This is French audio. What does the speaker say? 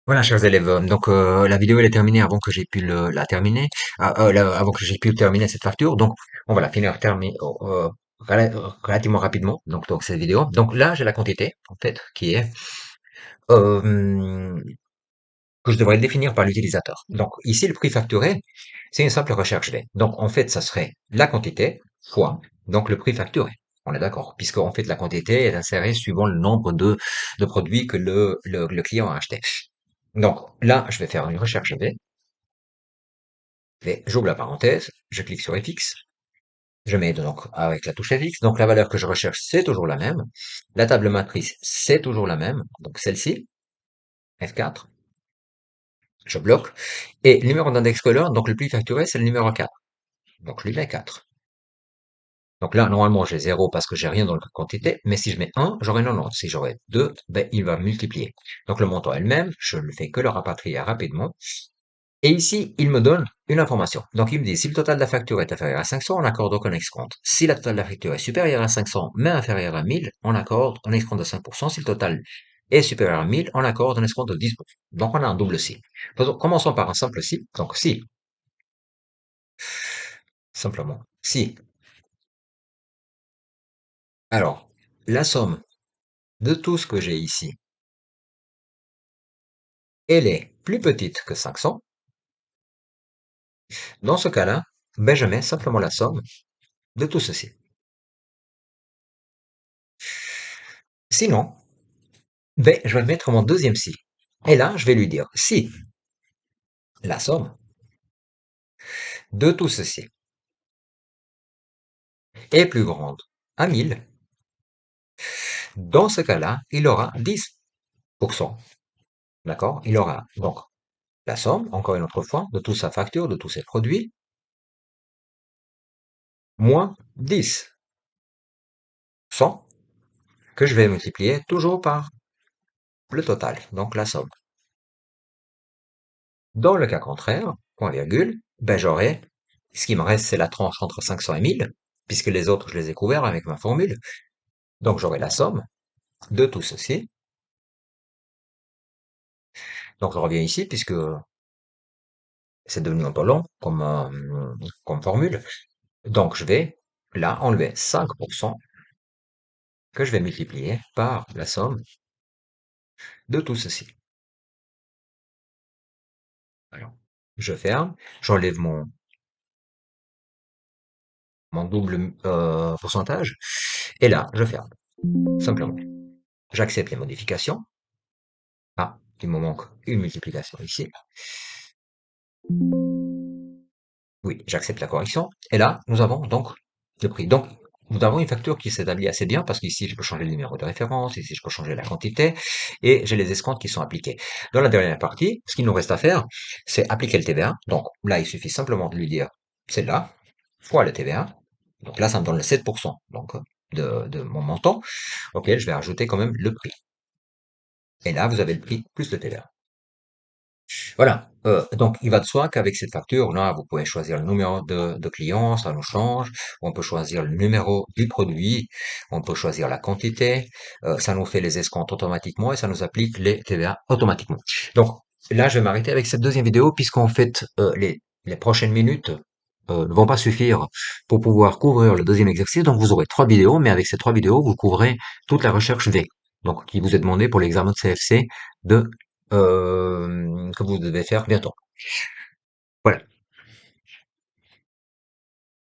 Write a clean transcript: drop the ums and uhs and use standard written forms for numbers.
Voilà, chers élèves, donc la vidéo elle est terminée avant que j'ai pu la terminer, avant que j'ai pu terminer cette facture. Donc on va la finir relativement rapidement. Donc cette vidéo. Donc là j'ai la quantité en fait qui est euh, que je devrais définir par l'utilisateur. Donc ici le prix facturé c'est une simple recherche V. Donc en fait ça serait la quantité fois donc le prix facturé. On est d'accord, puisque en fait la quantité est insérée suivant le nombre de produits que le client a acheté. Donc là, je vais faire une recherche V, j'ouvre la parenthèse, je clique sur FX, je mets donc avec la touche FX, donc la valeur que je recherche, c'est toujours la même. La table matrice, c'est toujours la même, donc celle-ci, F4, je bloque. Et le numéro d'index color, donc le plus facturé, c'est le numéro 4. Donc je lui mets 4. Donc là, normalement, j'ai 0 parce que j'ai rien dans la quantité, mais si je mets 1, j'aurai 90. Si j'aurai 2, ben, il va multiplier. Donc le montant est le même, je ne fais que le rapatrier rapidement. Et ici, il me donne une information. Donc, il me dit, si le total de la facture est inférieur à 500, on accorde aucun escompte. Si la totale de la facture est supérieure à 500, mais inférieure à 1000, on accorde un escompte de 5%. Si le total est supérieur à 1000, on accorde un escompte de 10%. Donc, on a un double si. Commençons par un simple si. Donc, si, simplement, si. Alors, la somme de tout ce que j'ai ici, elle est plus petite que 500. Dans ce cas-là, ben, je mets simplement la somme de tout ceci. Sinon, ben, je vais mettre mon deuxième si. Et là, je vais lui dire, si la somme de tout ceci est plus grande à 1000, dans ce cas-là, il aura 10%. D'accord? Il aura donc la somme, encore une autre fois, de toute sa facture, de tous ses produits, moins 10%, que je vais multiplier toujours par le total, donc la somme. Dans le cas contraire, point virgule, ben j'aurai, ce qui me reste, c'est la tranche entre 500 et 1000, puisque les autres, je les ai couverts avec ma formule. Donc j'aurai la somme de tout ceci. Donc je reviens ici, puisque c'est devenu un peu long comme formule. Donc je vais là enlever 5% que je vais multiplier par la somme de tout ceci. Alors, je ferme, j'enlève mon double pourcentage, et là, je ferme, simplement. J'accepte les modifications. Ah, il me manque une multiplication ici. Oui, j'accepte la correction. Et là, nous avons donc le prix. Donc, nous avons une facture qui s'établit assez bien parce qu'ici, je peux changer le numéro de référence, ici, je peux changer la quantité et j'ai les escomptes qui sont appliqués. Dans la dernière partie, ce qu'il nous reste à faire, c'est appliquer le TVA. Donc, là, il suffit simplement de lui dire celle-là fois le TVA. Donc là, ça me donne le 7% donc, de mon montant auquel je vais ajouter quand même le prix. Et là, vous avez le prix plus le TVA. Voilà. Donc, il va de soi qu'avec cette facture-là, vous pouvez choisir le numéro de client, ça nous change. On peut choisir le numéro du produit. On peut choisir la quantité. Ça nous fait les escomptes automatiquement et ça nous applique les TVA automatiquement. Donc, là, je vais m'arrêter avec cette deuxième vidéo puisqu'en fait, les prochaines minutes ne vont pas suffire pour pouvoir couvrir le deuxième exercice. Donc, vous aurez trois vidéos, mais avec ces trois vidéos, vous couvrez toute la recherche V. Donc, qui vous est demandé pour l'examen de CFC de que vous devez faire bientôt. Voilà.